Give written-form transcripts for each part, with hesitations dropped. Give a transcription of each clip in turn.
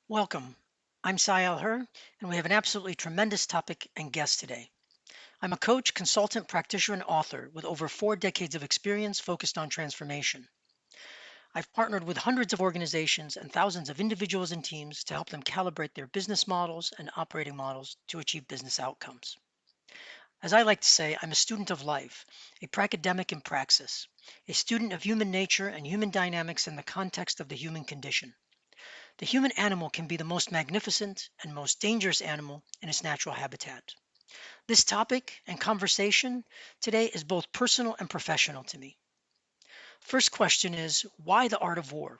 Welcome. I'm Si Alhir, and we have an absolutely tremendous topic and guest today. I'm a coach, consultant, practitioner, and author with over 4 decades of experience focused on transformation. I've partnered with hundreds of organizations and thousands of individuals and teams to help them calibrate their business models and operating models to achieve business outcomes. As I like to say, I'm a student of life, a pracademic in praxis, a student of human nature and human dynamics in the context of the human condition. The human animal can be the most magnificent and most dangerous animal in its natural habitat. This topic and conversation today is both personal and professional to me. First question is, why the art of war?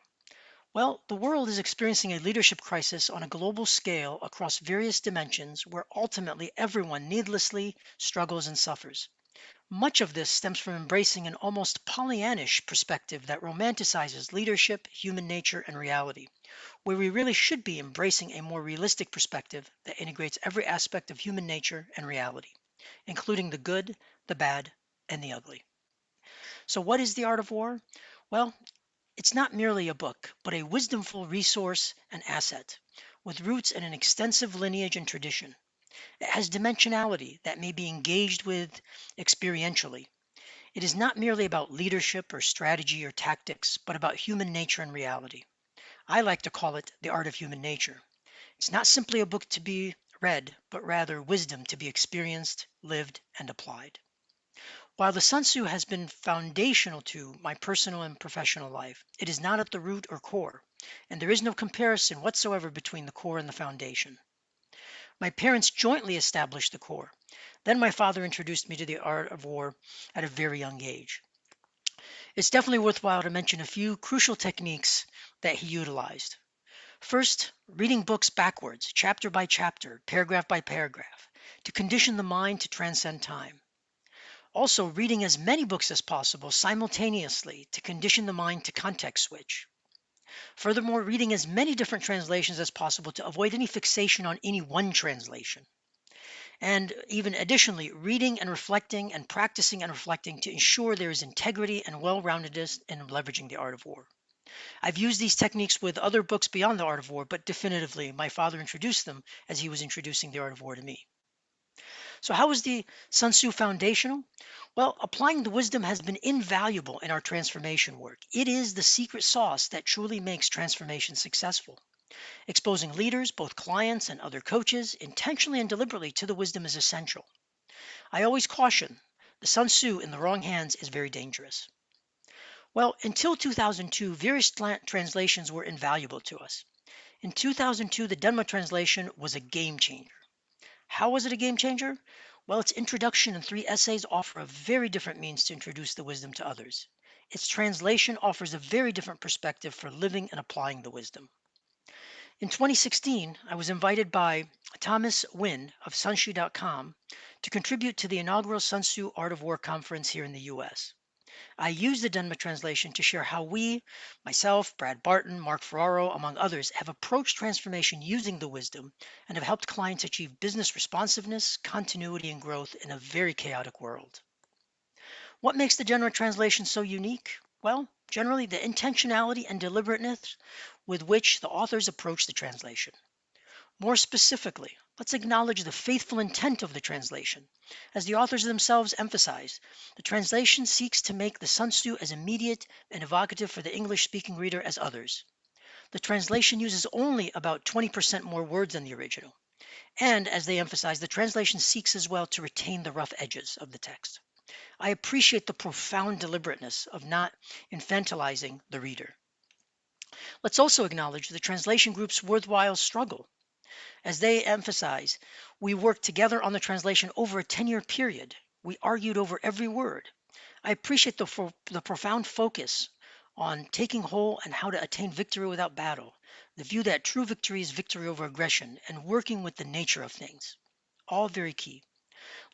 Well, the world is experiencing a leadership crisis on a global scale across various dimensions where ultimately everyone needlessly struggles and suffers. Much of this stems from embracing an almost Pollyannish perspective that romanticizes leadership, human nature, and reality, where we really should be embracing a more realistic perspective that integrates every aspect of human nature and reality, including the good, the bad, and the ugly. So, what is the art of war? Well, it's not merely a book, but a wisdomful resource and asset with roots in an extensive lineage and tradition. It has dimensionality that may be engaged with experientially. It is not merely about leadership or strategy or tactics, but about human nature and reality. I like to call it the art of human nature. It's not simply a book to be read, but rather wisdom to be experienced, lived, and applied. While the Sun Tzu has been foundational to my personal and professional life, it is not at the root or core, and there is no comparison whatsoever between the core and the foundation. My parents jointly established the core. Then my father introduced me to the art of war at a very young age. It's definitely worthwhile to mention a few crucial techniques that he utilized. First, reading books backwards, chapter by chapter, paragraph by paragraph, to condition the mind to transcend time. Also, reading as many books as possible simultaneously to condition the mind to context switch. Furthermore, reading as many different translations as possible to avoid any fixation on any one translation. And even additionally, reading and practicing and reflecting to ensure there is integrity and well roundedness in leveraging the art of war. I've used these techniques with other books beyond the art of war, but definitively my father introduced them as he was introducing the art of war to me. So, how is the Sun Tzu foundational? Well, applying the wisdom has been invaluable in our transformation work. It is the secret sauce that truly makes transformation successful. Exposing leaders, both clients and other coaches, intentionally and deliberately to the wisdom is essential. I always caution the Sun Tzu in the wrong hands is very dangerous. Well, until 2002, various translations were invaluable to us. In 2002, the Denma translation was a game changer. How was it a game changer? Well, its introduction and 3 essays offer a very different means to introduce the wisdom to others. Its translation offers a very different perspective for living and applying the wisdom. In 2016, I was invited by Thomas Wynn of sunshu.com to contribute to the inaugural Sun Tzu Art of War conference here in the US. I used the Denma translation to share how we, myself, Brad Barton, Mark Ferraro, among others, have approached transformation using the wisdom and have helped clients achieve business responsiveness, continuity, and growth in a very chaotic world. What makes the Denma translation so unique? Well, generally the intentionality and deliberateness with which the authors approach the translation. More specifically, let's acknowledge the faithful intent of the translation. As the authors themselves emphasize, the translation seeks to make the Sun Tzu as immediate and evocative for the English speaking reader as others. The translation uses only about 20% more words than the original. And as they emphasize, the translation seeks as well to retain the rough edges of the text. I appreciate the profound deliberateness of not infantilizing the reader. Let's also acknowledge the translation group's worthwhile struggle. As they emphasize, we worked together on the translation over a 10-year period. We argued over every word. I appreciate the profound focus on taking whole and how to attain victory without battle, the view that true victory is victory over aggression, and working with the nature of things. All very key.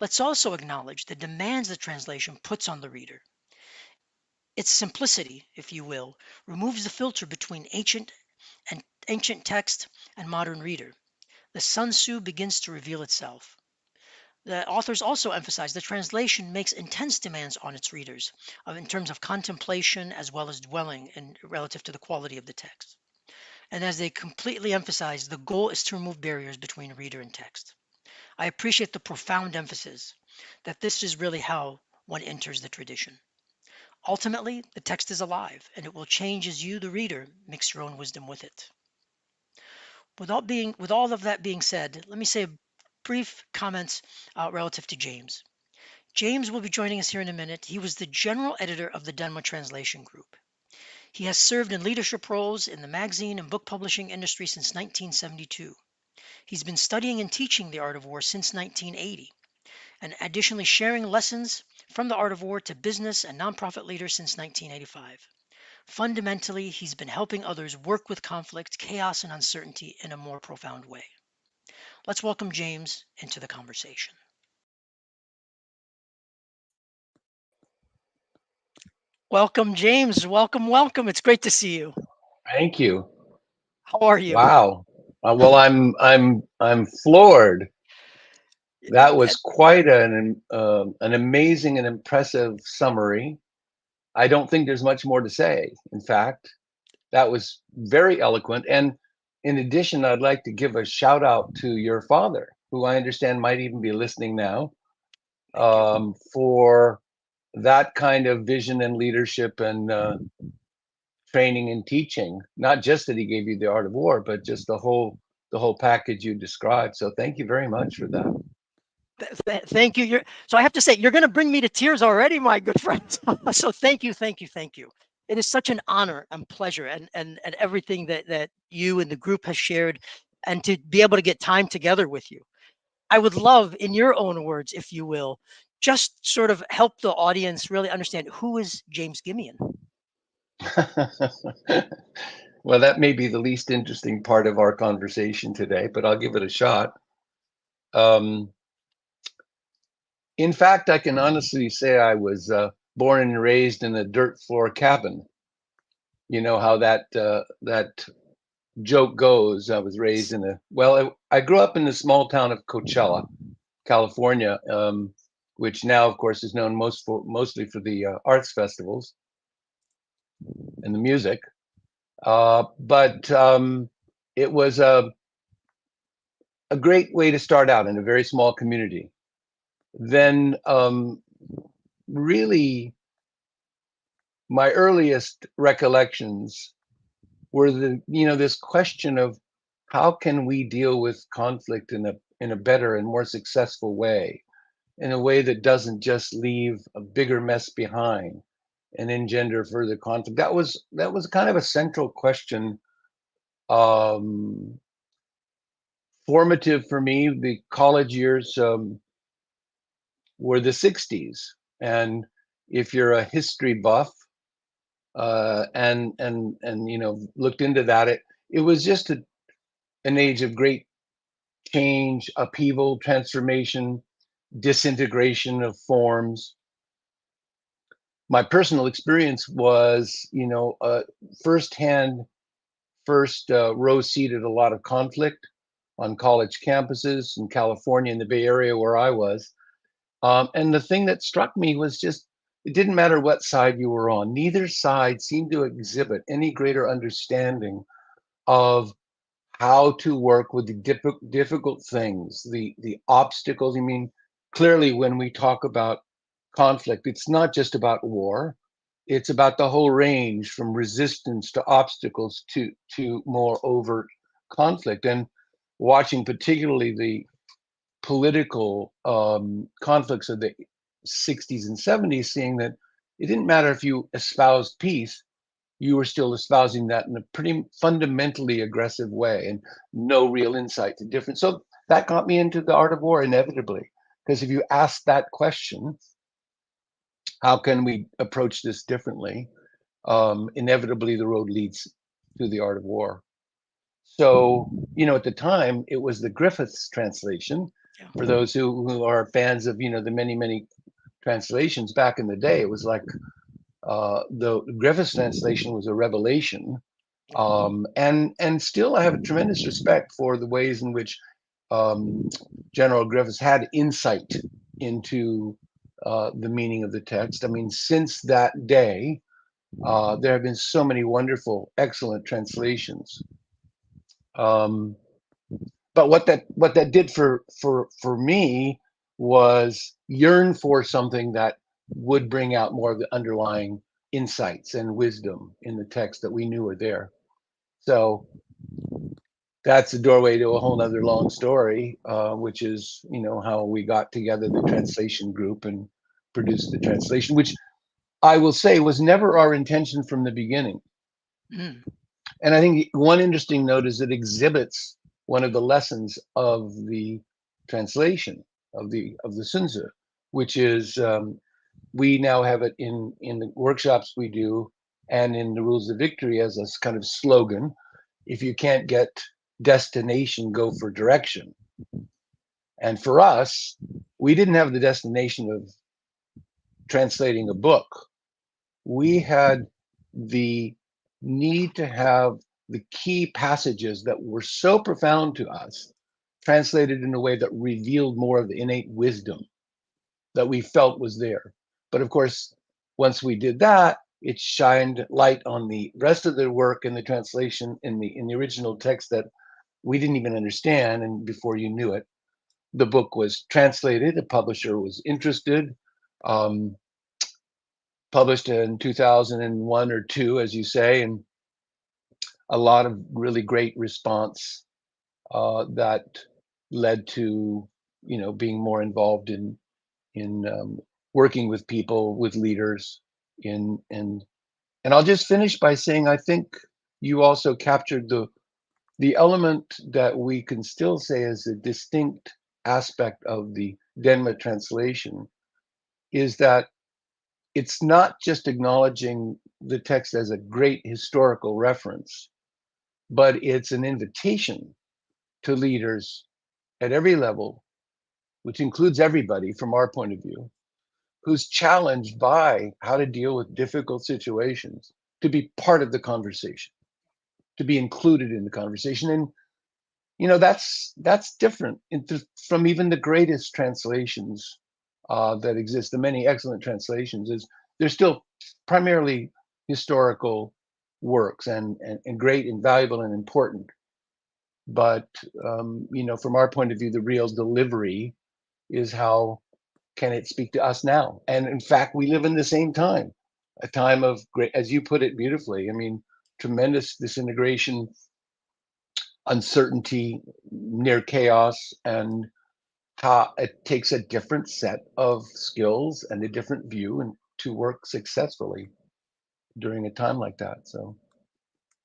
Let's also acknowledge the demands the translation puts on the reader. Its simplicity, if you will, removes the filter between ancient text and modern reader. The Sun Tzu begins to reveal itself. The authors also emphasize the translation makes intense demands on its readers in terms of contemplation as well as dwelling in relative to the quality of the text. And as they completely emphasize, the goal is to remove barriers between reader and text. I appreciate the profound emphasis that this is really how one enters the tradition. Ultimately, the text is alive and it will change as you, the reader, mix your own wisdom with it. With all of that being said, let me say brief comments relative to James. James will be joining us here in a minute. He was the general editor of the Denma Translation Group. He has served in leadership roles in the magazine and book publishing industry since 1972. He's been studying and teaching the art of war since 1980, and additionally sharing lessons from the art of war to business and nonprofit leaders since 1985. Fundamentally, he's been helping others work with conflict, chaos, and uncertainty in a more profound way. Let's welcome James into the conversation. Welcome, James. Welcome, welcome. It's great to see you. Thank you. How are you? Wow. Well, I'm floored. That was quite an amazing and impressive summary. I don't think there's much more to say. In fact, that was very eloquent. And in addition, I'd like to give a shout out to your father, who I understand might even be listening now, Thank you. for that kind of vision and leadership and training and teaching. Not just that he gave you the art of war, but just the whole package you described. So thank you very much for that. Thank you. So I have to say, you're going to bring me to tears already, my good friend. So thank you, thank you, thank you. It is such an honor and pleasure, and everything that you and the group has shared, and to be able to get time together with you. I would love, in your own words, if you will, just sort of help the audience really understand who is James Gimian. Well, that may be the least interesting part of our conversation today, but I'll give it a shot. Um, in fact, I can honestly say I was born and raised in a dirt floor cabin. You know how that joke goes. I was raised in I grew up in the small town of Coachella, California, which now, of course, is known mostly for the arts festivals and the music. But it was a great way to start out in a very small community. Then, really, my earliest recollections were this question of how can we deal with conflict in a better and more successful way, in a way that doesn't just leave a bigger mess behind and engender further conflict. That was kind of a central question, um, formative for me. The college years were the 60s. And if you're a history buff, and looked into that, it was just an age of great change, upheaval, transformation, disintegration of forms. My personal experience was, firsthand, first row seat at a lot of conflict on college campuses in California, in the Bay Area where I was. And the thing that struck me was just, it didn't matter what side you were on. Neither side seemed to exhibit any greater understanding of how to work with the difficult things, the obstacles. I mean, clearly, when we talk about conflict, it's not just about war. It's about the whole range from resistance to obstacles to more overt conflict. And watching particularly the political conflicts of the 60s and 70s, seeing that it didn't matter if you espoused peace, you were still espousing that in a pretty fundamentally aggressive way and no real insight to difference. So that got me into the art of war inevitably. Because if you ask that question, how can we approach this differently? Inevitably, the road leads to the art of war. So, at the time, it was the Griffiths translation. For Yeah. those who are fans of, the many, many translations back in the day, it was like the Griffiths translation was a revelation. And still, I have a tremendous respect for the ways in which General Griffiths had insight into the meaning of the text. I mean, since that day, there have been so many wonderful, excellent translations. Um, but what that did for me was yearn for something that would bring out more of the underlying insights and wisdom in the text that we knew were there. So that's the doorway to a whole other long story, which is how we got together the translation group and produced the translation, which I will say was never our intention from the beginning. Mm, And I think one interesting note is it exhibits one of the lessons of the translation of the Sun Tzu, which is we now have it in the workshops we do and in the rules of victory as a kind of slogan. If you can't get destination, go for direction. And for us, we didn't have the destination of translating a book. We had the need to have the key passages that were so profound to us translated in a way that revealed more of the innate wisdom that we felt was there. But of course, once we did that, it shined light on the rest of the work in the translation in the original text that we didn't even understand. And before you knew it, the book was translated. The publisher was interested. Um, Published in 2001 or two, as you say, and a lot of really great response that led to being more involved in working with people, with leaders. In and I'll just finish by saying I think you also captured the element that we can still say is a distinct aspect of the Denma translation is that it's not just acknowledging the text as a great historical reference, but it's an invitation to leaders at every level, which includes everybody from our point of view, who's challenged by how to deal with difficult situations, to be part of the conversation, to be included in the conversation. And that's different from even the greatest translations that exist. The many excellent translations is they're still primarily historical works and great and valuable and important. But from our point of view, the real delivery is how can it speak to us now? And in fact, we live in the same time, a time of great, as you put it beautifully. I mean, tremendous disintegration, uncertainty, near chaos, and how it takes a different set of skills and a different view and to work successfully during a time like that. So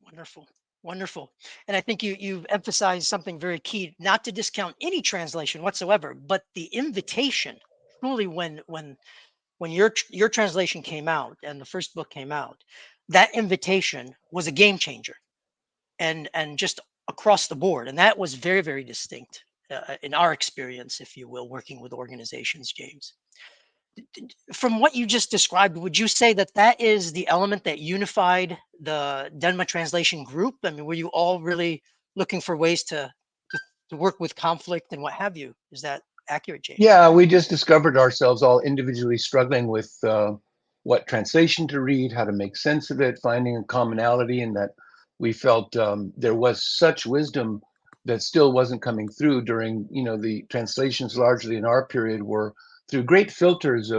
wonderful, wonderful. And I think you've emphasized something very key, not to discount any translation whatsoever, but the invitation. Truly, when your translation came out and the first book came out, that invitation was a game changer, and just across the board, and that was very, very distinct in our experience, if you will, working with organizations, James. From what you just described, would you say that that is the element that unified the Denma Translation Group? I mean, were you all really looking for ways to, to work with conflict and what have you? Is that accurate, James? yeah, we just discovered ourselves all individually struggling with what translation to read, how to make sense of it, finding a commonality, and that we felt there was such wisdom that still wasn't coming through during, the translations largely in our period were through great filters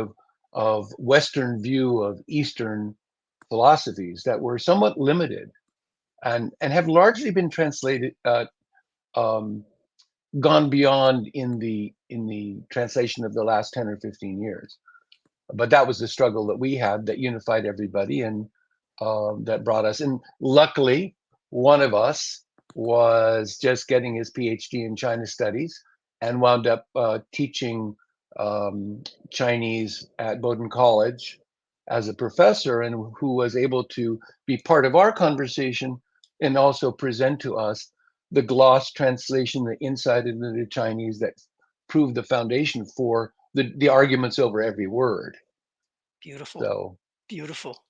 of Western view of Eastern philosophies that were somewhat limited and have largely been translated um, gone beyond in the translation of the last 10 or 15 years. But that was the struggle that we had that unified everybody and that brought us. And luckily, one of us was just getting his PhD in China studies and wound up teaching Chinese at Bowdoin College as a professor, and who was able to be part of our conversation and also present to us the gloss translation, the insight into the Chinese that proved the foundation for the arguments over every word. Beautiful, So beautiful.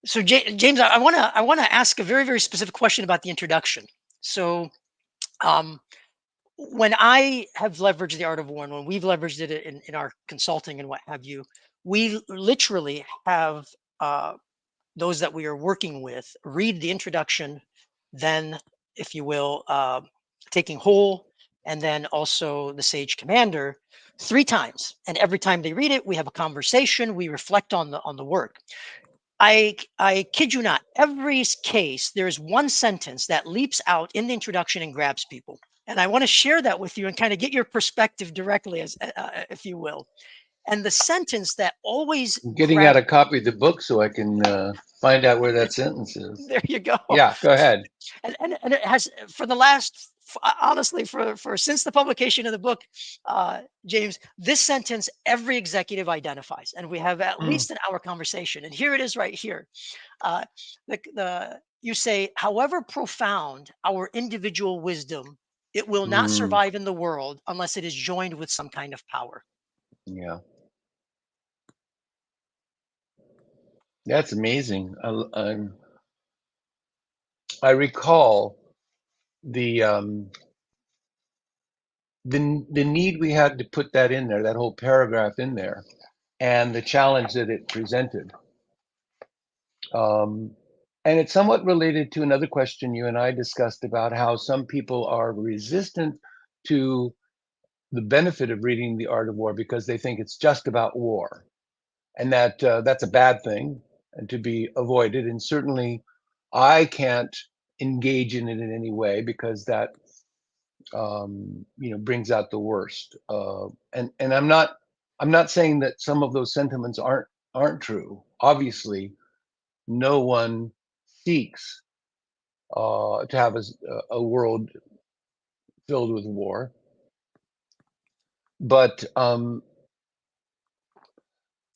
So, James, I want to ask a very, very specific question about the introduction. So, um, when I have leveraged the art of war, and when we've leveraged it in our consulting and what have you, we literally have those that we are working with read the introduction, then if you will, taking whole, and then also the Sage Commander 3 times. And every time they read it, we have a conversation. We reflect on the work. I kid you not. Every case, there is one sentence that leaps out in the introduction and grabs people. And I want to share that with you and kind of get your perspective directly, as if you will. And the sentence that always I'm getting out grabs a copy of the book so I can find out where that sentence is. there you go. Yeah, go ahead. And it has for the last honestly for since the publication of the book, James, this sentence every executive identifies, and we have at Mm. least an hour conversation. And here it is right here. Uh, the you say, however profound our individual wisdom, it will not Mm. survive in the world unless it is joined with some kind of power. Yeah, that's amazing. I recall the the need we had to put that in there, that whole paragraph in there, and the challenge that it presented. Um, and it's somewhat related to another question you and I discussed about how some people are resistant to the benefit of reading The Art of War because they think it's just about war, and that that's a bad thing and to be avoided. And certainly, I can't engage in it in any way because that brings out the worst. And I'm not saying that some of those sentiments aren't true. Obviously, no one seeks to have a world filled with war, but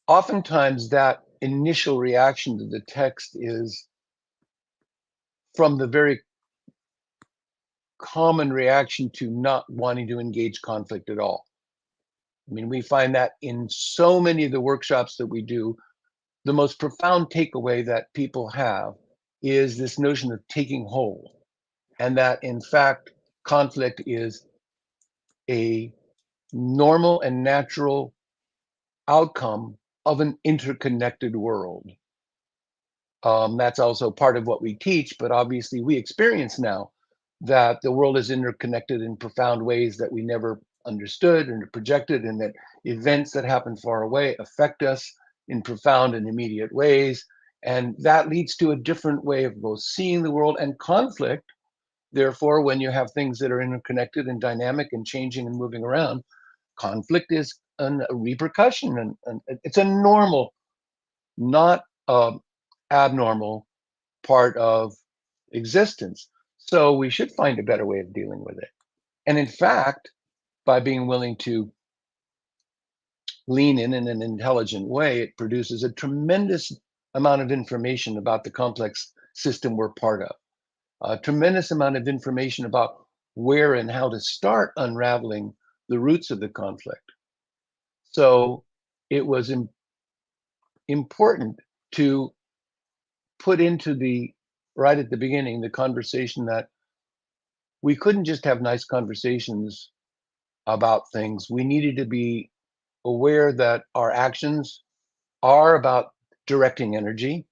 oftentimes that initial reaction to the text is from the very common reaction to not wanting to engage conflict at all. I mean, we find that in so many of the workshops that we do, the most profound takeaway that people have is this notion of taking hold, and that in fact, conflict is a normal and natural outcome of an interconnected world. That's also part of what we teach, but obviously we experience now that the world is interconnected in profound ways that we never understood and projected, and that events that happen far away affect us in profound and immediate ways. And that leads to a different way of both seeing the world and conflict. Therefore, when you have things that are interconnected and dynamic and changing and moving around, conflict is a repercussion, and it's a normal, not abnormal part of existence. So we should find a better way of dealing with it. And in fact, by being willing to lean in an intelligent way, it produces a tremendous amount of information about the complex system we're part of, a tremendous amount of information about where and how to start unraveling the roots of the conflict. So it was important to put into the right at the beginning the conversation that we couldn't just have nice conversations about things. We needed to be aware that our actions are about directing energy,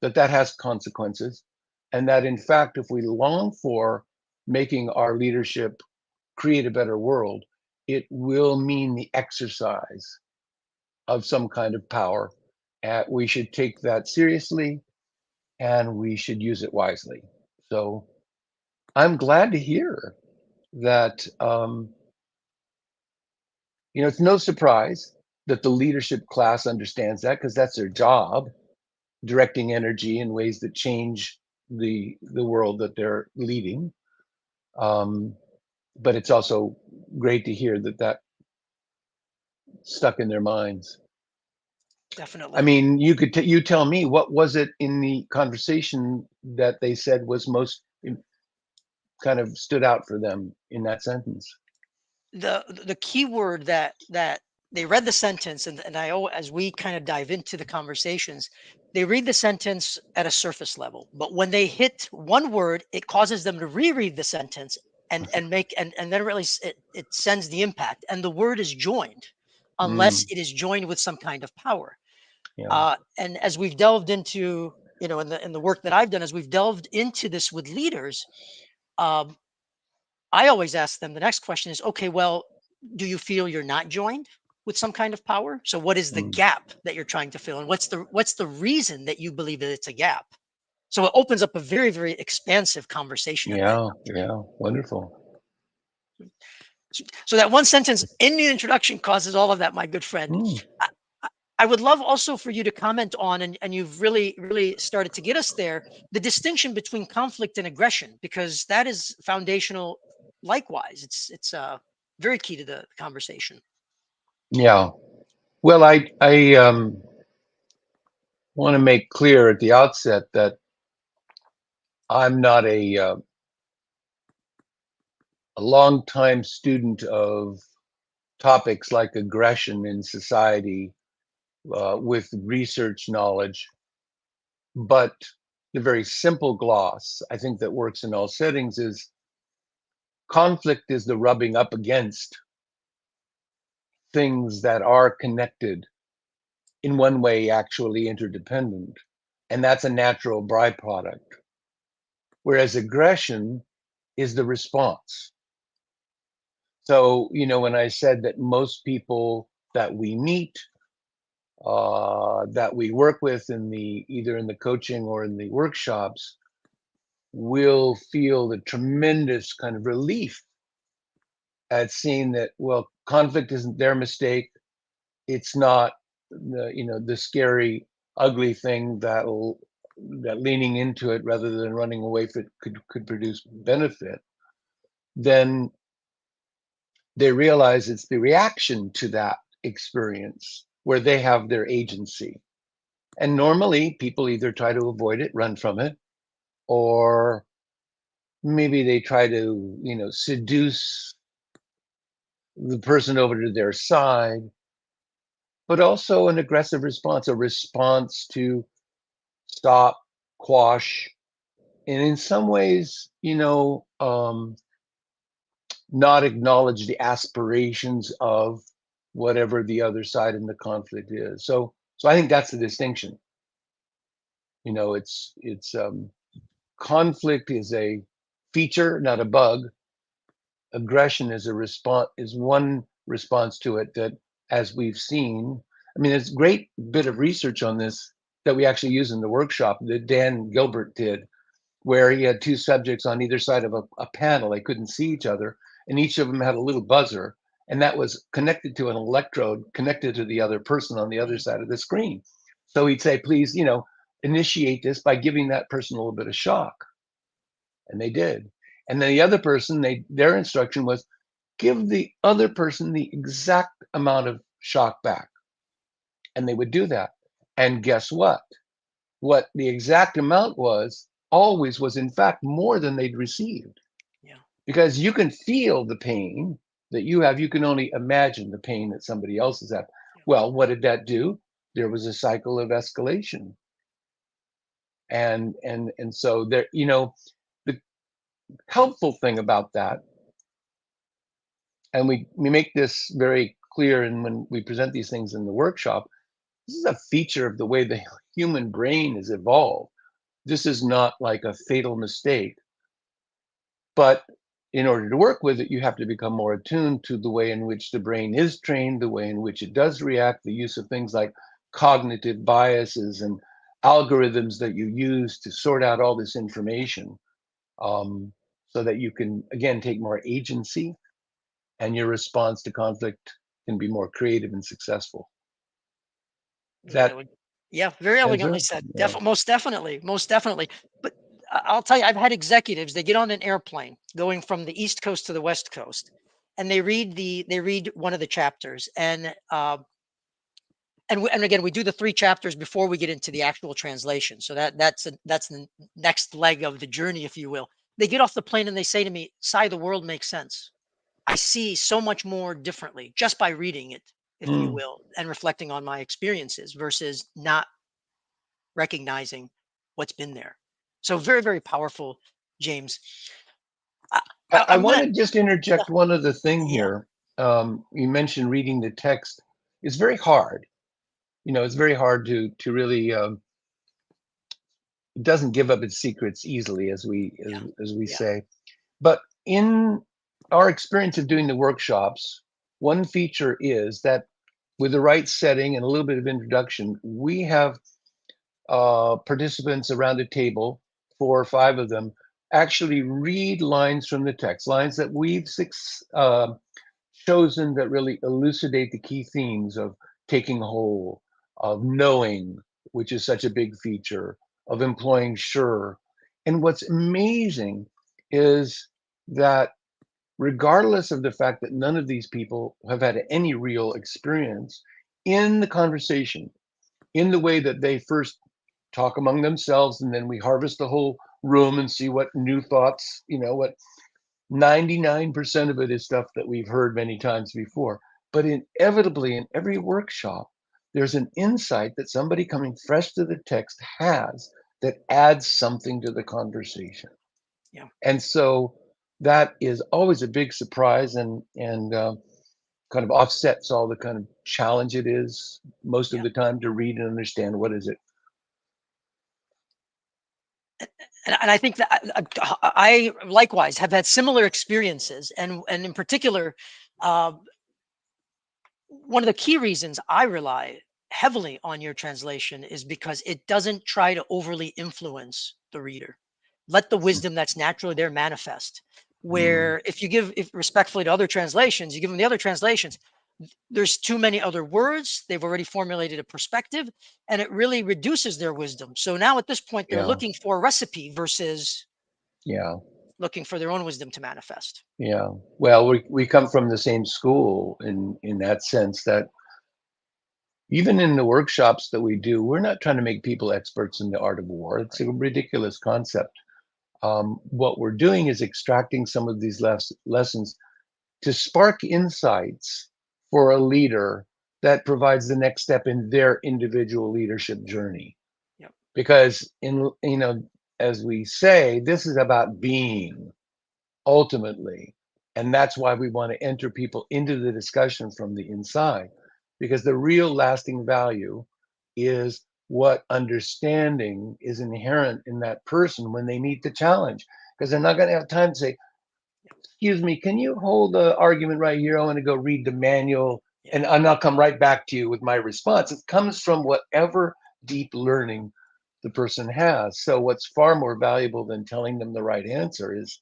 that has consequences, and that in fact, if we long for making our leadership create a better world, it will mean the exercise of some kind of power. We should take that seriously and we should use it wisely. So I'm glad to hear that it's no surprise that the leadership class understands that because that's their job, directing energy in ways that change the world that they're leading. Um, but it's also great to hear that stuck in their minds. I Definitely. mean, you tell me what was it in the conversation that they said was most kind of stood out for them in that sentence. The key word that they read the sentence, and as we kind of dive into the conversations, they read the sentence at a surface level, but when they hit one word, it causes them to reread the sentence and then really it sends the impact, and the word is joined unless Mm, it is joined with some kind of power. yeah. And as we've delved into, in the work that I've done, as we've delved into this with leaders, Um, I always ask them, the next question is, okay, well, do you feel you're not joined with some kind of power? So what is the Mm. gap that you're trying to fill? And what's the reason that you believe that it's a gap? So it opens up a very, very expansive conversation at that Yeah, juncture. yeah, wonderful. So that one sentence in the introduction causes all of that, my good friend. Mm. I, I I would love also for you to comment on, and you've really, really started to get us there, the distinction between conflict and aggression, because that is foundational. Likewise, it's very key to the conversation. Yeah. Well, I want to make clear at the outset that I'm not a long time student of topics like aggression in society with research knowledge, but the very simple gloss I think that works in all settings is conflict is the rubbing up against things that are connected in one way, actually interdependent. And that's a natural byproduct. Whereas aggression is the response. So, when I said that most people that we meet, that we work with in the either in the coaching or in the workshops, will feel the tremendous kind of relief at seeing that, well, conflict isn't their mistake. It's not the scary, ugly thing that leaning into it rather than running away if it could produce benefit. Then they realize it's the reaction to that experience where they have their agency. And normally people either try to avoid it, run from it, or maybe they try to, seduce the person over to their side, but also an aggressive response, a response to stop, quash, and in some ways, not acknowledge the aspirations of whatever the other side in the conflict is. So I think that's the distinction. It's conflict is a feature, not a bug. Aggression is a response, is one response to it that, as we've seen, I mean, there's a great bit of research on this that we actually use in the workshop that Dan Gilbert did, where he had two subjects on either side of a panel. They couldn't see each other, and each of them had a little buzzer, and that was connected to an electrode connected to the other person on the other Mhm. side of the screen. So he'd say, please, initiate this by giving that person a little bit of shock. And they did. And then the other person, their instruction was give the other person the exact amount of shock back. And they would do that. And guess what? What the exact amount was always was, in fact, more than they'd received. Yeah. Because you can feel the pain that you have. You can only imagine the pain that somebody else is at. Yeah. Well, what did that do? There was a cycle of escalation. And so there, the helpful thing about that, and we make this very clear, and when we present these things in the workshop, this is a feature of the way the human brain is evolved. This is not like a fatal mistake, but in order to work with it, you have to become more attuned to the way in which the brain is trained, the way in which it does react, the use of things like cognitive biases and algorithms that you use to sort out all this information, so that you can, again, take more agency and your response to conflict can be more creative and successful. Does Very that elegant. Yeah, very elegantly answer? said. Yeah. Most definitely, most definitely. But I'll tell you, I've had executives. They get on an airplane going from the East Coast to the West Coast, and they read one of the chapters, and again, we do the three chapters before we get into the actual translation. So that's the next leg of the journey, if you will. They get off the plane and they say to me, "Sai, the world makes sense. I see so much more differently just by reading it, if you Mm. will, and reflecting on my experiences versus not recognizing what's been there." So very, very powerful, James. I, I I'm want gonna, to just yeah, interject one other thing yeah, here. You mentioned reading the text. It's very hard. It's very hard to really. It doesn't give up its secrets easily, as we yeah, as we yeah, say. But in our experience of doing the workshops, one feature is that with the right setting and a little bit of introduction, we have participants around the table, 4 or 5 of them, actually read lines from the text, lines that we've chosen that really elucidate the key themes of taking hold, of knowing, which is such a big feature, of employing sure. And what's amazing is that regardless of the fact that none of these people have had any real experience in the conversation, in the way that they first talk among themselves and then we harvest the whole room and see what new thoughts, what 99% of it is stuff that we've heard many times before. But inevitably, in every workshop, there's an insight that somebody coming fresh to the text has that adds something to the conversation. Yeah. And so that is always a big surprise and kind of offsets all the kind of challenge it is most of Yeah. the time to read and understand what is it. And I think that I likewise have had similar experiences, and in particular, uh, one of the key reasons I rely heavily on your translation is because it doesn't try to overly influence the reader. Let the wisdom that's naturally there manifest. Mm, Where if you give if respectfully to other translations, you give them the other translations, there's too many other words. They've already formulated a perspective, and it really reduces their wisdom. So now at this point, they're yeah, looking for a recipe versus yeah. looking for their own wisdom to manifest. Yeah. Well, we come from the same school in that sense that even in the workshops that we do, we're not trying to make people experts in the art of war. It's Right. a ridiculous concept. What we're doing is extracting some of these lessons to spark insights for a leader that provides the next step in their individual leadership journey. Yep. Because as we say, this is about being ultimately. And that's why we want to enter people into the discussion from the inside, because the real lasting value is what understanding is inherent in that person when they meet the challenge. Because they're not going to have time to say, excuse me, can you hold the argument right here? I want to go read the manual Yeah. and I'll come right back to you with my response. It comes from whatever deep learning the person has. So, what's far more valuable than telling them the right answer is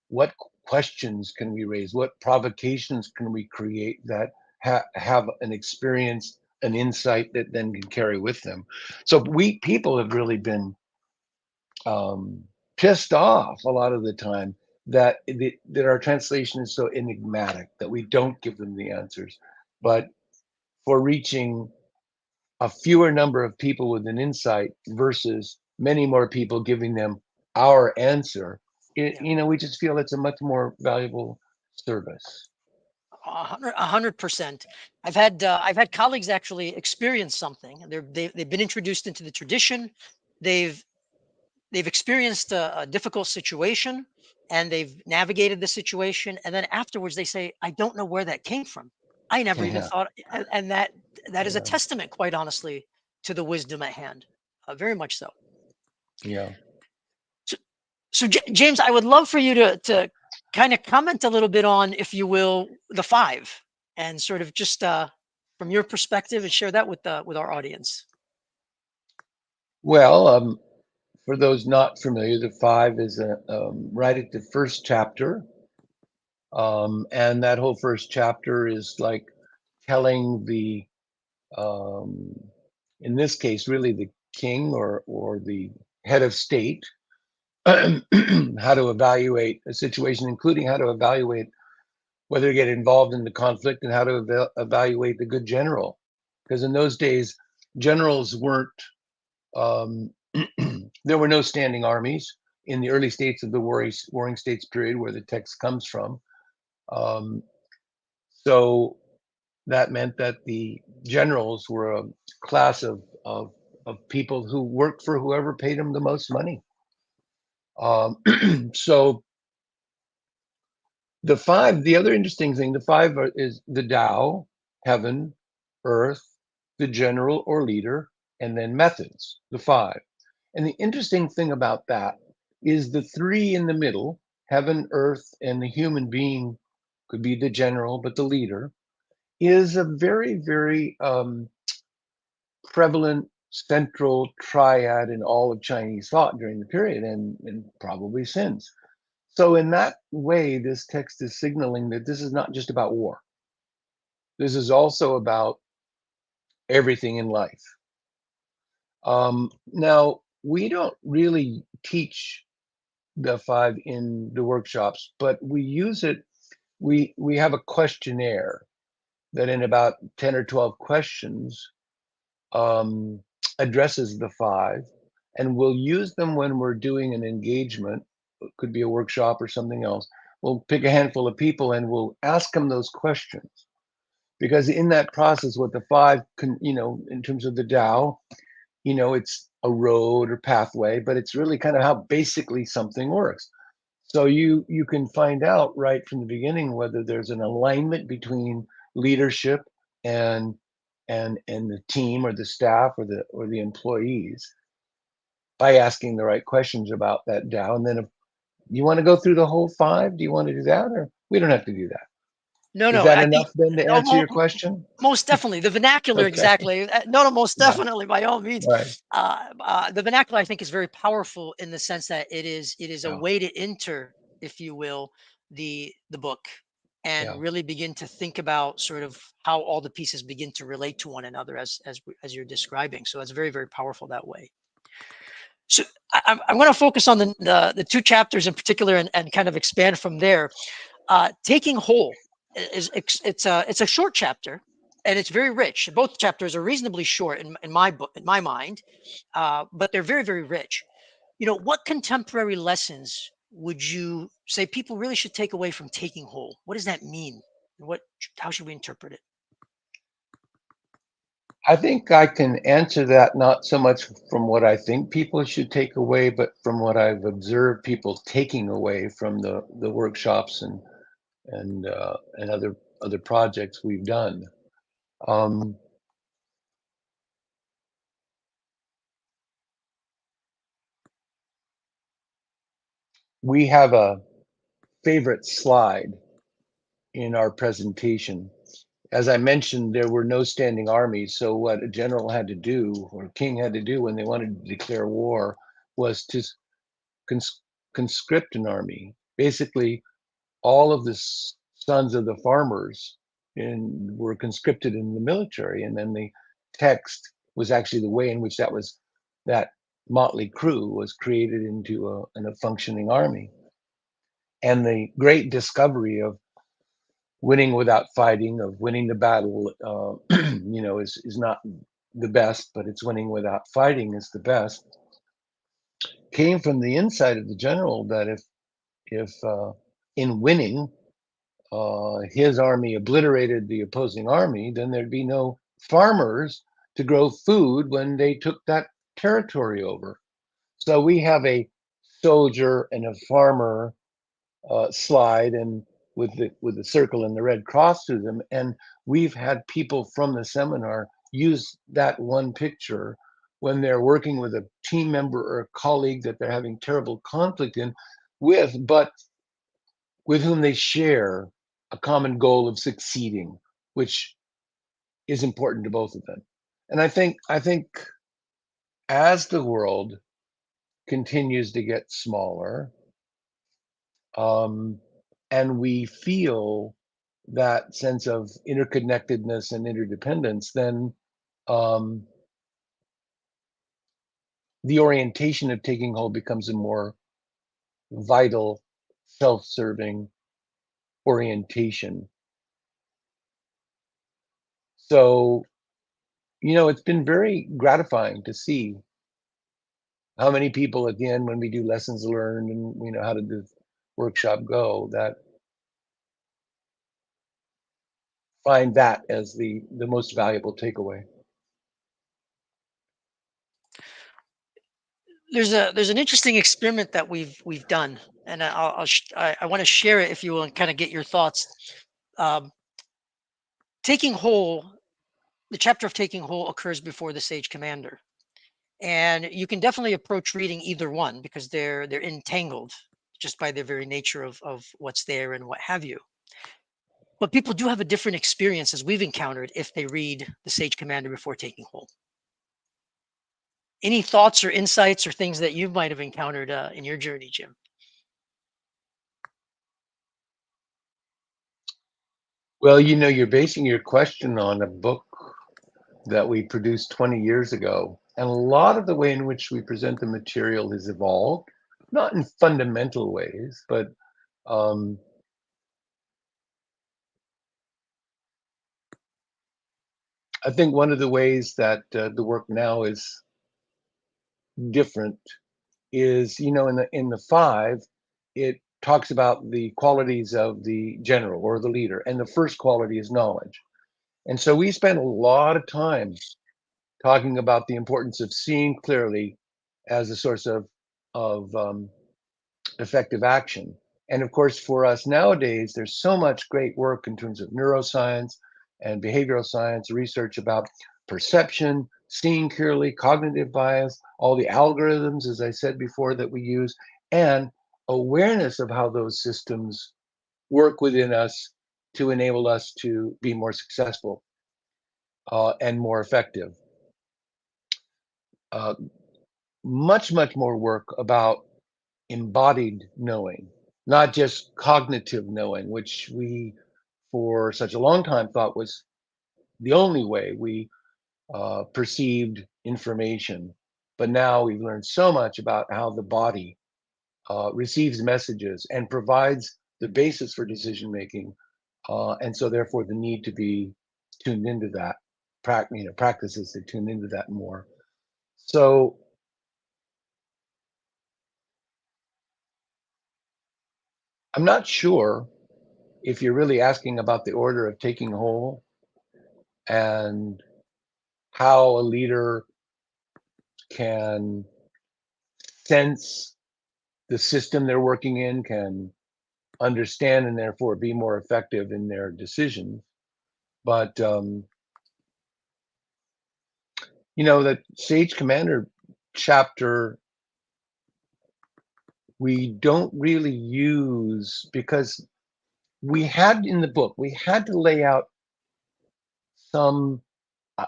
what questions can we raise? What provocations can we create that have an experience, an insight that then can carry with them? So we people have really been um, pissed off a lot of the time that our translation is so enigmatic that we don't give them the answers. But for reaching a fewer number of people with an insight versus many more people giving them our answer, Yeah. we just feel it's a much more valuable service. 100%. I've had colleagues actually experience something. They've been introduced into the tradition. They've they've experienced a difficult situation, and they've navigated the situation. And then afterwards, they say, "I don't know where that came from. I never even Yeah, thought." And that is a yeah, testament, quite honestly, to the wisdom at hand. Very much so. yeah. So, James, I would love for you to kind of comment a little bit on, if you will, the five, and sort of just from your perspective, and share that with our audience. Well, for those not familiar, the five is right at the first chapter, and that whole first chapter is like telling um, in this case, really the king or the head of state how to evaluate a situation, including how to evaluate whether to get involved in the conflict and how to evaluate the good general. Because in those days, generals weren't, um, there were no standing armies in the early states of the warring states period where the text comes from. Um, so that meant that the generals were a class of people who worked for whoever paid them the most money. So the other interesting thing, the five is the Tao, heaven, earth, the general or leader, and then methods, the five. And the interesting thing about that is the three in the middle, heaven, earth, and the human being could be the general, but the leader, is a very, very prevalent central triad in all of Chinese thought during the period and probably since. So, in that way, this text is signaling that this is not just about war. This is also about everything in life. Now, we don't really teach the five in the workshops, but we use it. We have a questionnaire that, in about 10 or 12 questions, um, addresses the five, and we'll use them when we're doing an engagement. It could be a workshop or something else. We'll pick a handful of people and we'll ask them those questions, because in that process, what the five can, in terms of the Tao, it's a road or pathway, but it's really kind of how basically something works. So you can find out right from the beginning whether there's an alignment between leadership and and the team or the staff or the employees by asking the right questions about that Tao. And then if you want to go through the whole five, do you want to do that, or we don't have to do that? No, Is no, that I think enough then to no, answer your question? most definitely the vernacular, Okay. exactly. No, no, most Yeah. definitely, by all means. Right. The vernacular, I think, is very powerful in the sense that it is a Yeah. way to enter, if you will, the book, and Yeah. really begin to think about sort of how all the pieces begin to relate to one another as you're describing. So that's very, very powerful that way. So I'm going to focus on the two chapters in particular, and kind of expand from there. Taking whole it's a short chapter, and it's very rich. Both chapters are reasonably short in my book, in my mind, but they're very, very rich. What contemporary lessons would you say people really should take away from taking whole? What does that mean? How should we interpret it? I think I can answer that not so much from what I think people should take away, but from what I've observed people taking away from the workshops and other projects we've done. Um, we have a favorite slide in our presentation. As I mentioned, there were no standing armies, so what a general had to do, or a king had to do when they wanted to declare war, was to cons- conscript an army. Basically, all of the sons of the farmers were conscripted in the military, and then the text was actually the way in which that motley crew was created into a functioning army. And the great discovery of winning without fighting, of winning the battle, is not the best, but it's winning without fighting is the best, came from the insight of the general that if in winning his army obliterated the opposing army, then there'd be no farmers to grow food when they took that territory over. So we have a soldier and a farmer slide, and with the circle and the red cross through them. And we've had people from the seminar use that one picture when they're working with a team member or a colleague that they're having terrible conflict but with whom they share a common goal of succeeding, which is important to both of them. And I think as the world continues to get smaller, um, and we feel that sense of interconnectedness and interdependence, then um, the orientation of taking hold becomes a more vital, self-serving orientation. So, it's been very gratifying to see how many people at the end, when we do lessons learned and how did the workshop go, that find that as the most valuable takeaway. There's an interesting experiment that we've done, and I want to share it, if you will, and kind of get your thoughts. Um, taking whole The chapter of taking whole occurs before the sage commander, and you can definitely approach reading either one because they're entangled. just by the very nature of what's there and what have you. But people do have a different experience, as we've encountered, if they read the Sage Commander before taking hold. Any thoughts or insights or things that you might have encountered in your journey, Jim? Well, you're basing your question on a book that we produced 20 years ago. And a lot of the way in which we present the material has evolved, not in fundamental ways, but um, I think one of the ways that the work now is different is, in the five, it talks about the qualities of the general or the leader, and the first quality is knowledge. And so we spend a lot of time talking about the importance of seeing clearly as a source of effective action. And of course, for us nowadays, there's so much great work in terms of neuroscience and behavioral science research about perception, seeing clearly, cognitive bias, all the algorithms, as I said before, that we use, and awareness of how those systems work within us to enable us to be more successful and more effective. Uh, much more work about embodied knowing, not just cognitive knowing, which we for such a long time thought was the only way we perceived information. But now we've learned so much about how the body receives messages and provides the basis for decision making. And so, therefore, the need to be tuned into that, practices to tune into that more. So, I'm not sure if you're really asking about the order of taking whole and how a leader can sense the system they're working in, can understand and therefore be more effective in their decisions. But the Sage Commander chapter we don't really use because we had in the book we had to lay out some uh,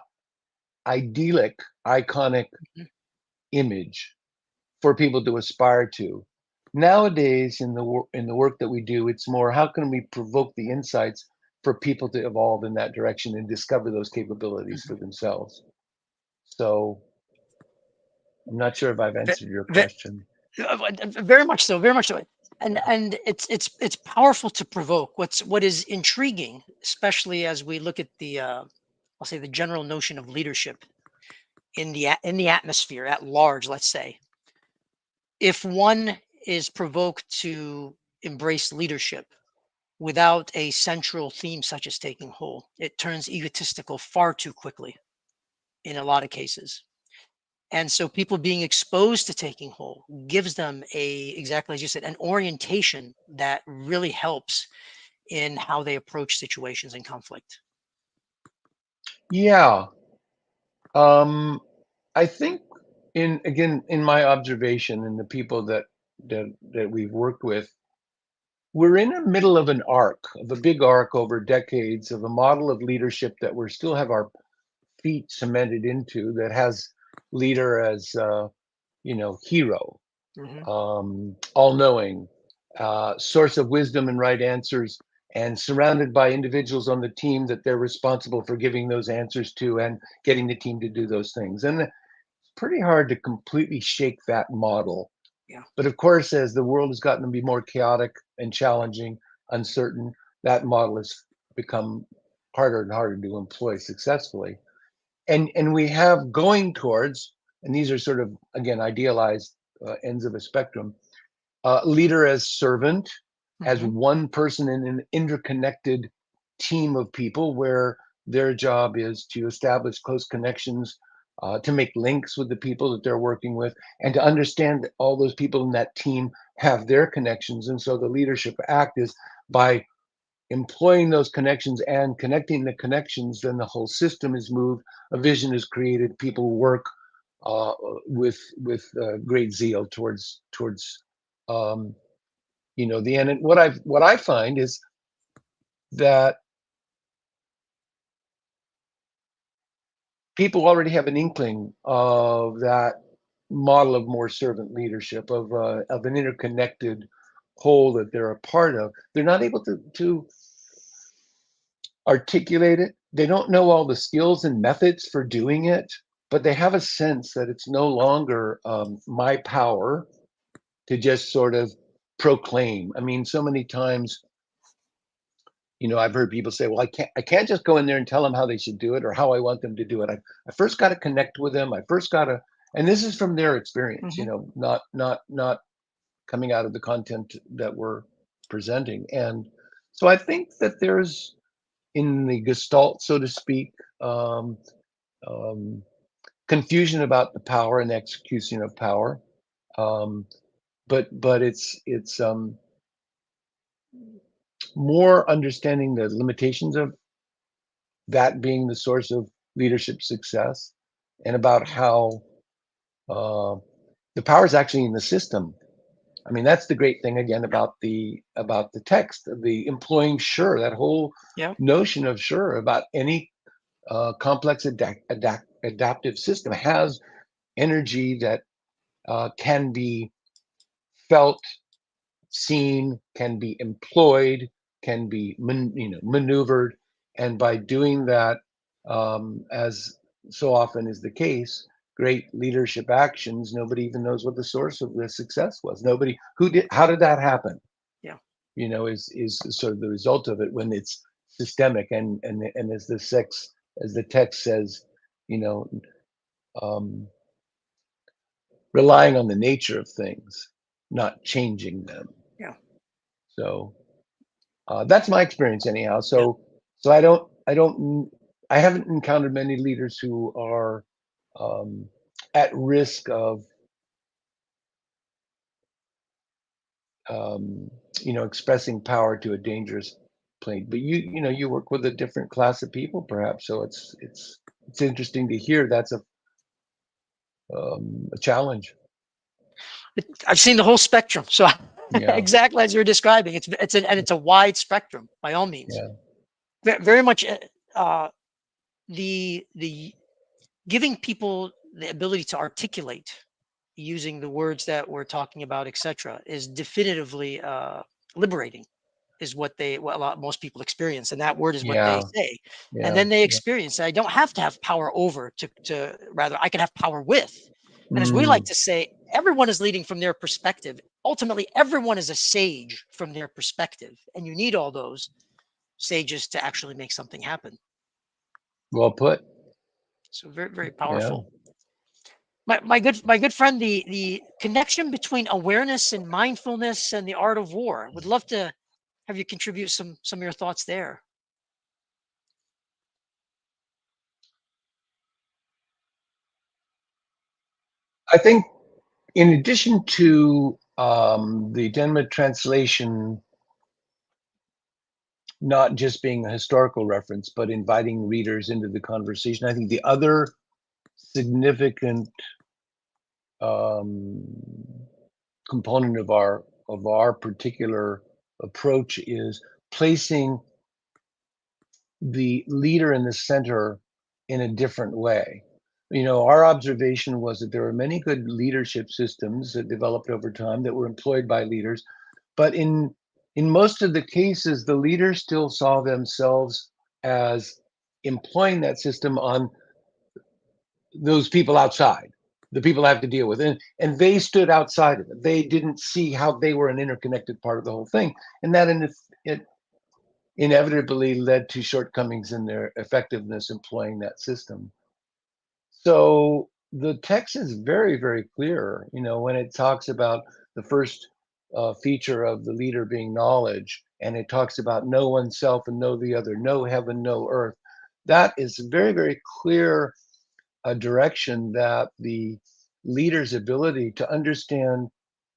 idyllic, iconic Mhm. image for people to aspire to. Nowadays, in the work that we do, it's more how can we provoke the insights for people to evolve in that direction and discover those capabilities for Mhm. themselves. So I'm not sure if I've Ve- answered your ve- question. Very much so, very much so. And it's powerful to provoke. What is intriguing, especially as we look at the I'll say the general notion of leadership in the atmosphere at large, let's say, if one is provoked to embrace leadership without a central theme such as taking hold, it turns egotistical far too quickly in a lot of cases. And so people being exposed to taking hold gives them exactly as you said, an orientation that really helps in how they approach situations in conflict. Yeah, um, I think in my observation and the people that we've worked with, we're in the middle of an arc, of a big arc over decades of a model of leadership that we still have our feet cemented into that has leader as hero, Hmm. all-knowing, source of wisdom and right answers, and surrounded by individuals on the team that they're responsible for giving those answers to and getting the team to do those things. And it's pretty hard to completely shake that model. Yeah. But of course, as the world has gotten to be more chaotic and challenging, uncertain, that model has become harder and harder to employ successfully. And we have going towards, and these are sort of again idealized ends of a spectrum, leader as servant, as Hmm. one person in an interconnected team of people where their job is to establish close connections, to make links with the people that they're working with, and to understand that all those people in that team have their connections. And so the leadership act is by employing those connections and connecting the connections, then the whole system is moved, a vision is created, people work with great zeal towards um, the end. And what I find is that people already have an inkling of that model of more servant leadership, of an interconnected whole that they're a part of. They're not able to articulate it. They don't know all the skills and methods for doing it, but they have a sense that it's no longer my power to just sort of proclaim. I mean, so many times, I've heard people say, "Well, I can't just go in there and tell them how they should do it or how I want them to do it. I first got to connect with them. I first got to," and this is from their experience, Hmm. not coming out of the content that we're presenting. And so I think that there's in the gestalt, so to speak, um, um, confusion about the power and execution of power. Um, but it's more understanding the limitations of that being the source of leadership success, and about how uh, the power is actually in the system. I mean, that's the great thing again Yeah. about the text, the employing sure, that whole Yeah. notion of sure about any complex adaptive system has energy that can be felt, seen, can be employed, can be maneuvered, and by doing that, as so often is the case, great leadership actions, nobody even knows what the source of the success was. Nobody who did how did that happen? Yeah. Is sort of the result of it when it's systemic and as the text says, you know, um, relying on the nature of things, not changing them. Yeah. So that's my experience anyhow. Yeah. So I haven't encountered many leaders who are um, at risk of um, expressing power to a dangerous point. But you work with a different class of people, perhaps. So it's interesting to hear that's a challenge. I've seen the whole spectrum. So Yeah, exactly as you're describing, it's a wide spectrum by all means. yeah, Very much uh, the giving people the ability to articulate using the words that we're talking about, etc., is definitively liberating. Is what most people experience, and that word is what they yeah, say, and yeah, then they yeah. experience. I don't have to have power over to rather I can have power with. And as we like Mm, to say, everyone is leading from their perspective. Ultimately, everyone is a sage from their perspective, and you need all those sages to actually make something happen. well put. So very, very Yeah. powerful. My good friend, the connection between awareness and mindfulness and the art of war. Would love to have you contribute some of your thoughts there. I think in addition to the Denma translation not just being a historical reference, but inviting readers into the conversation, I think the other significant um, component of our particular approach is placing the leader in the center in a different way. Our observation was that there were many good leadership systems that developed over time that were employed by leaders, but in most of the cases, the leaders still saw themselves as employing that system on those people outside, the people I have to deal with, and they stood outside of it. They didn't see how they were an interconnected part of the whole thing, and that it inevitably led to shortcomings in their effectiveness employing that system. So the text is very, very clear, when it talks about the first feature of the leader being knowledge, and it talks about know oneself and know the other, know heaven, know earth. That is very, very clear a direction that the leader's ability to understand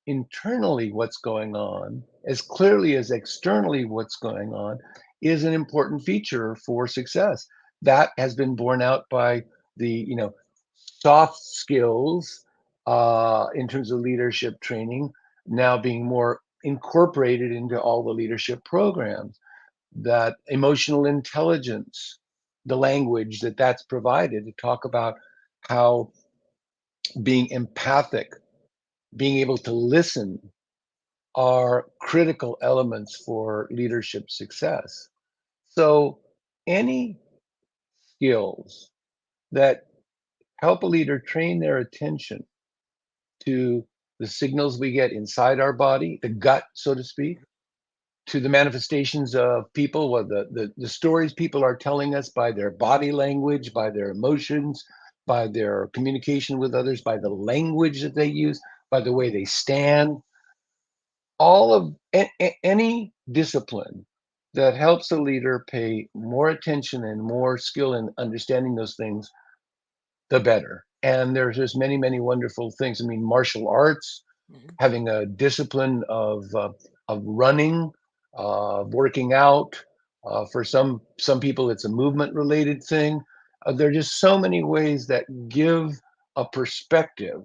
internally what's going on as clearly as externally what's going on is an important feature for success. That has been borne out by the soft skills in terms of leadership training now being more incorporated into all the leadership programs. That emotional intelligence, the language that's provided to talk about how being empathic, being able to listen are critical elements for leadership success. So, any skills that help a leader train their attention to the signals we get inside our body, the gut, so to speak, to the manifestations of people, what the stories people are telling us by their body language, by their emotions, by their communication with others, by the language that they use, by the way they stand, all of any discipline that helps a leader pay more attention and more skill in understanding those things, the better. And there's just many, many wonderful things. I mean, martial arts, Hmm. having a discipline of running, working out. For some people, it's a movement related thing. There are just so many ways that give a perspective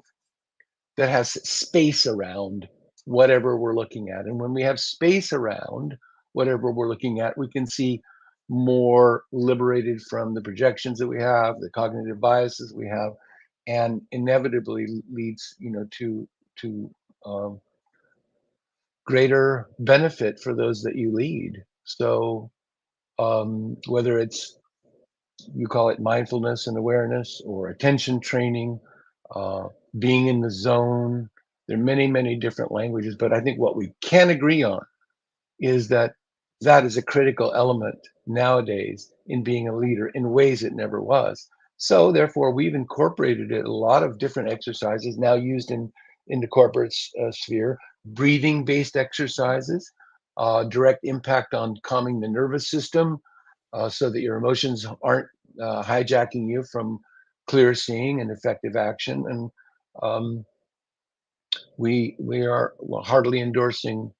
that has space around whatever we're looking at. And when we have space around whatever we're looking at, we can see more liberated from the projections that we have, the cognitive biases we have, and inevitably leads, to um, greater benefit for those that you lead. So whether it's you call it mindfulness and awareness or attention training, uh, being in the zone. There are many, many different languages, but I think what we can agree on is that that is a critical element nowadays in being a leader in ways it never was. So therefore, we've incorporated it, a lot of different exercises now used in the corporate sphere, breathing based exercises, direct impact on calming the nervous system, so that your emotions aren't hijacking you from clear seeing and effective action. And um, we are heartily endorsing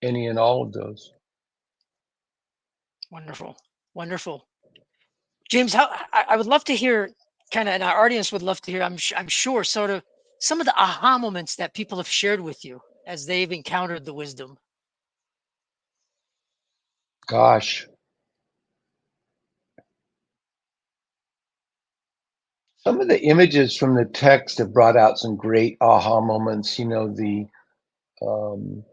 any and all of those. Wonderful. Wonderful. James, how I would love to hear kind of, and our audience would love to hear, I'm sure, sort of some of the aha moments that people have shared with you as they've encountered the wisdom. Gosh, some of the images from the text have brought out some great aha moments. The um,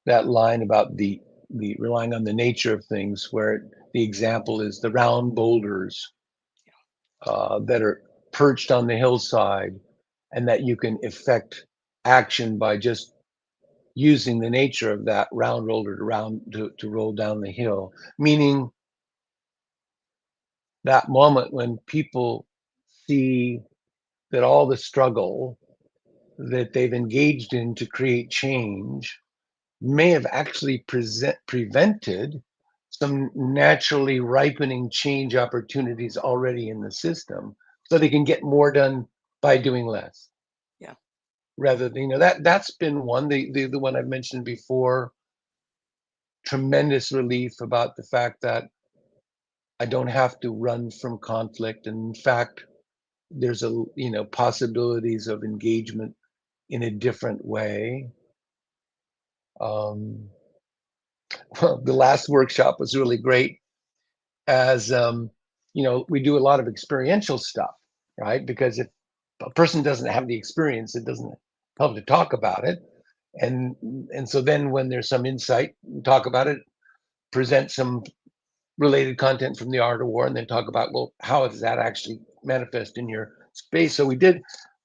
that line about the relying on the nature of things, where the example is the round boulders that are perched on the hillside, and that you can effect action by just using the nature of that round roller to roll down the hill. Meaning that moment when people see that all the struggle that they've engaged in to create change may have actually prevented some naturally ripening change opportunities already in the system, so they can get more done by doing less. Yeah. Rather than, that's been one, the one I've mentioned before, tremendous relief about the fact that I don't have to run from conflict. And in fact, there's possibilities of engagement in a different way. Um, well, the last workshop was really great, as we do a lot of experiential stuff, right? Because if a person doesn't have the experience, it doesn't help to talk about it. And and so then when there's some insight, talk about it, present some related content from the art of war, and then talk about, well, how does that actually manifest in your space. So we do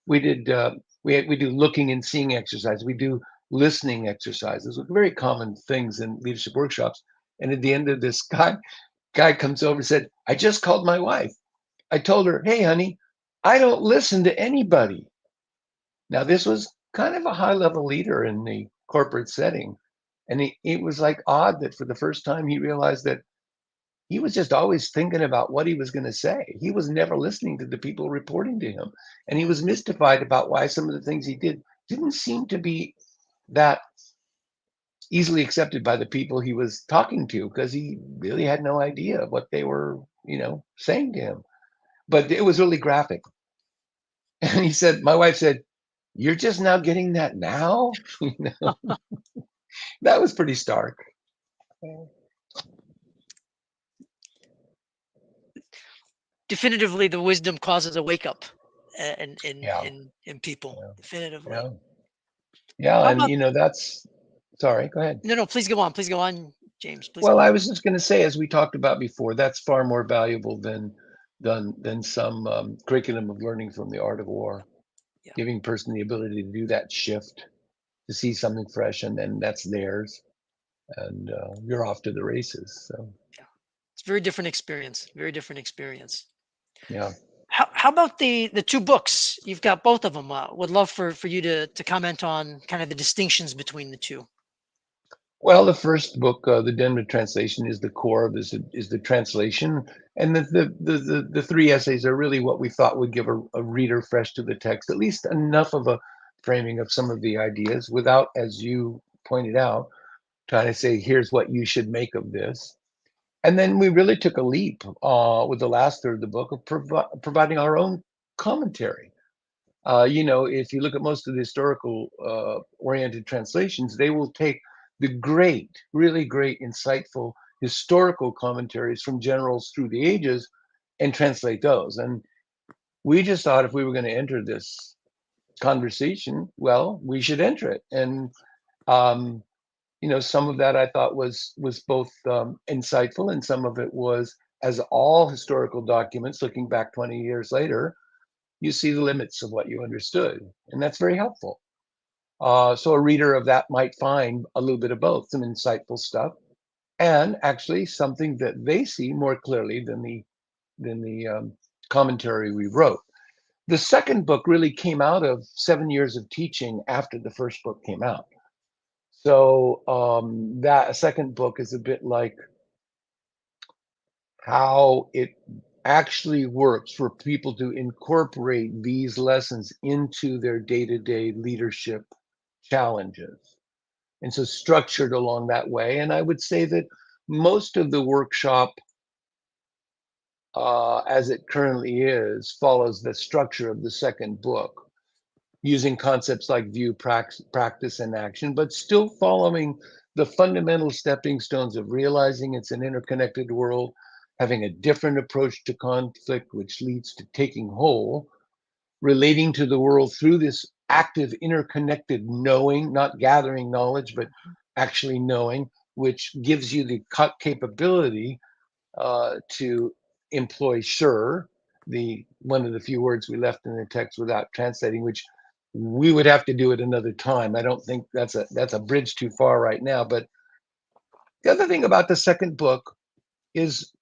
looking and seeing exercise, we do listening exercises, very common things in leadership workshops. And at the end of this, guy comes over and said, I just called my wife. I told her, hey honey, I don't listen to anybody. Now this was kind of a high level leader in the corporate setting, and it was like odd that for the first time he realized that he was just always thinking about what he was going to say. He was never listening to the people reporting to him. And he was mystified about why some of the things he did didn't seem to be that easily accepted by the people he was talking to, because he really had no idea what they were, saying to him. But it was really graphic. And my wife said, you're just now getting that now? You know, that was pretty stark. Definitively, the wisdom causes a wake up in in Yeah, in in people. yeah, Definitively. yeah, yeah. How And about that's sorry. Go ahead. no, please go on. Please go on, James. Please Well, go I on. was just going to say, as we talked about before, that's far more valuable than some curriculum of learning from the art of war, Yeah. giving person the ability to do that shift, to see something fresh, and then that's theirs, and you're off to the races. So Yeah. It's a very different experience. Very different experience. yeah. How about the two books? You've got both of them. Would love for you to comment on kind of the distinctions between the two. Well, the first book, the Denma Translation, is the core of this is the translation, and the three essays are really what we thought would give a reader fresh to the text, at least enough of a framing of some of the ideas, without, as you pointed out, trying to say, here's what you should make of this. And then we really took a leap with the last third of the book of providing our own commentary. If you look at most of the historical oriented translations, they will take the great, really great, insightful historical commentaries from generals through the ages and translate those. And we just thought if we were going to enter this conversation, well, we should enter it. And um, some of that I thought was both insightful, and some of it was, as all historical documents, looking back 20 years later, you see the limits of what you understood, and that's very helpful. So a reader of that might find a little bit of both, some insightful stuff, and actually something that they see more clearly than the commentary we wrote. The second book really came out of 7 years of teaching after the first book came out. So that second book is a bit like how it actually works for people to incorporate these lessons into their day-to-day leadership challenges. And so structured along that way. And I would say that most of the workshop, as it currently is, follows the structure of the second book, using concepts like view, practice, and action, but still following the fundamental stepping stones of realizing it's an interconnected world, having a different approach to conflict, which leads to taking whole, relating to the world through this active, interconnected knowing, not gathering knowledge, but actually knowing, which gives you the capability to employ sure, the one of the few words we left in the text without translating, which we would have to do it another time. I don't think that's a bridge too far right now. But the other thing about the second book is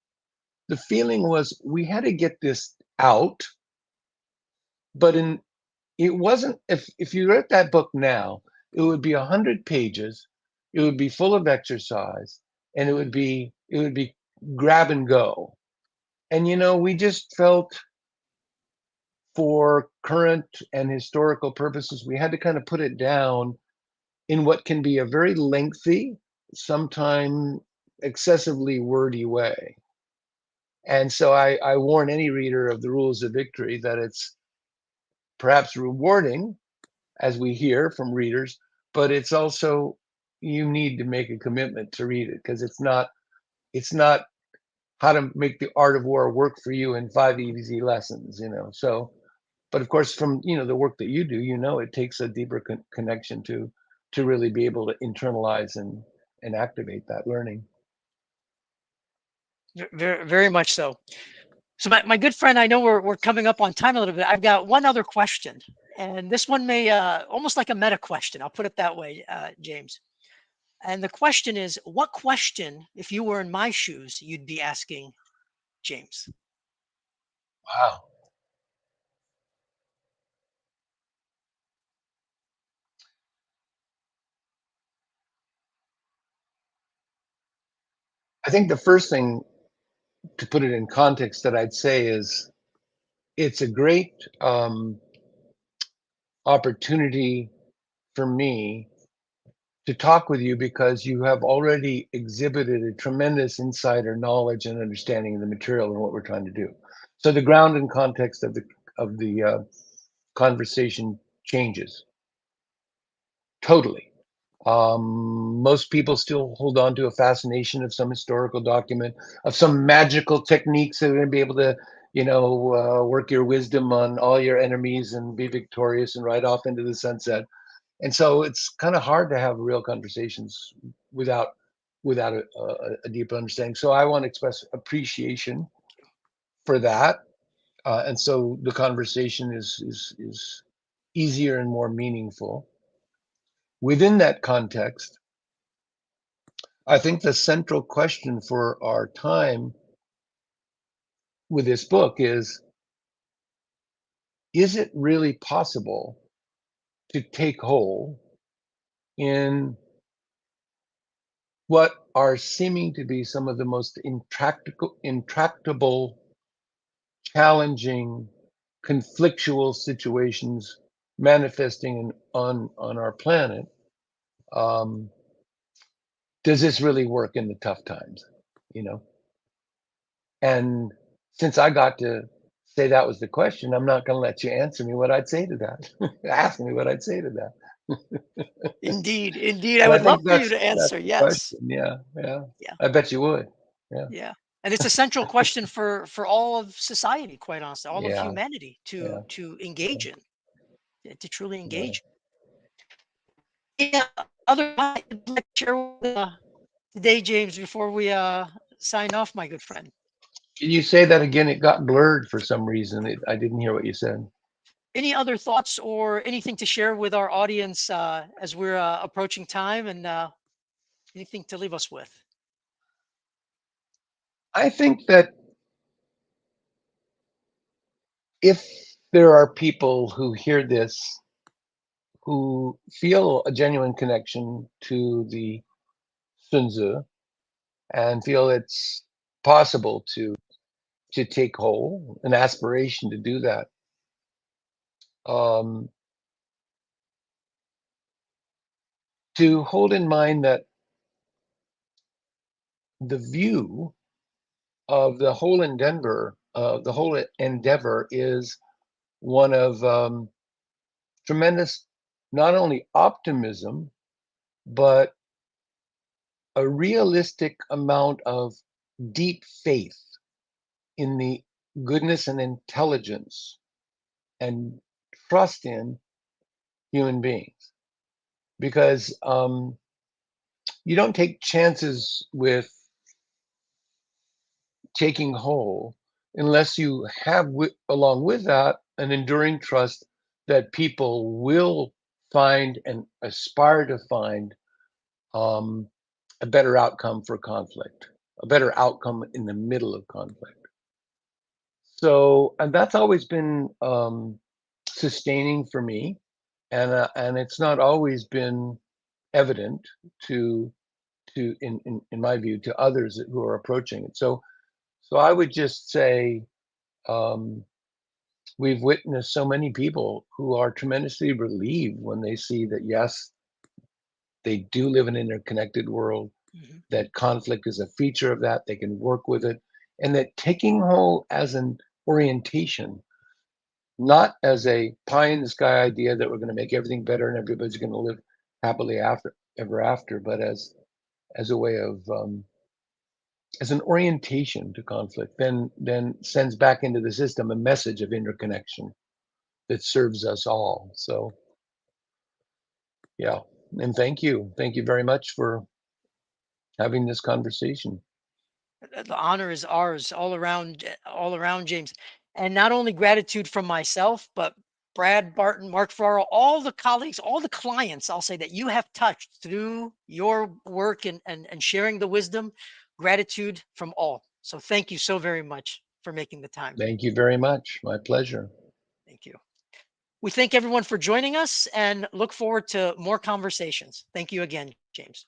the feeling was we had to get this out, but it wasn't. If you read that book now, it would be 100 pages. It would be full of exercise, and it would be grab and go. And we just felt, for current and historical purposes, we had to kind of put it down in what can be a very lengthy, sometimes excessively wordy way. And so I warn any reader of the Rules of Victory that it's perhaps rewarding, as we hear from readers, but it's also, you need to make a commitment to read it, because it's not how to make the art of war work for you in 5 easy lessons. So, but of course, from the work that you do, it takes a deeper connection to really be able to internalize and activate that learning. Very, very much so. So my good friend, I know we're coming up on time a little bit. I've got one other question, and this one may almost like a meta question. I'll put it that way, James. And the question is, what question, if you were in my shoes, you'd be asking James? Wow. I think the first thing, to put it in context, that I'd say is it's a great opportunity for me to talk with you, because you have already exhibited a tremendous insider knowledge and understanding of the material and what we're trying to do. So the ground and context of the conversation changes. totally. Most people still hold on to a fascination of some historical document, of some magical techniques that are going to be able to, work your wisdom on all your enemies and be victorious and ride off into the sunset. And so it's kind of hard to have real conversations without a deeper understanding. So I want to express appreciation for that, and so the conversation is easier and more meaningful. Within that context, I think the central question for our time with this book is it really possible to take hold in what are seeming to be some of the most intractable, challenging, conflictual situations manifesting on our planet? Um, does this really work in the tough times? You know, and since I got to say that was the question, I'm not going to let you answer me what I'd say to that. Ask me what I'd say to that. Indeed, indeed. I But I would love think for you to that's answer. the Yes. question. Yeah, yeah. Yeah. I bet you would. Yeah, Yeah. And it's a central question for all of society, quite honestly, all of yeah, humanity yeah, to engage in, to truly yeah. engage. Yeah. Other thoughts you'd like to share with, today, James, before we sign off, my good friend. Can you say that again? It got blurred for some reason. I didn't hear what you said. Any other thoughts or anything to share with our audience as we're approaching time, and anything to leave us with? I think that if there are people who hear this who feel a genuine connection to the Sun Tzu and feel it's possible to take hold, an aspiration to do that, um, to hold in mind that the view of the whole endeavor is one of tremendous, not only optimism, but a realistic amount of deep faith in the goodness and intelligence and trust in human beings. Because you don't take chances with taking hold unless you have, along with that, an enduring trust that people will find and aspire to find um, a better outcome for conflict, a better outcome in the middle of conflict. So, and that's always been sustaining for me, and it's not always been evident to in my view to others who are approaching it. So I would just say um, we've witnessed so many people who are tremendously relieved when they see that yes, they do live in an interconnected world, Hmm. that conflict is a feature of that, they can work with it, and that taking hold as an orientation, not as a pie in the sky idea that we're going to make everything better and everybody's going to live happily after ever after, but as a way of as an orientation to conflict, then sends back into the system a message of interconnection that serves us all. So yeah, and thank you very much for having this conversation. The honor is ours all around, James. And not only gratitude from myself, but Brad Barton, Mark Farrell, all the colleagues, all the clients, I'll say, that you have touched through your work and sharing the wisdom. Gratitude from all. So thank you so very much for making the time. Thank you very much. My pleasure. Thank you. We thank everyone for joining us and look forward to more conversations. Thank you again, James.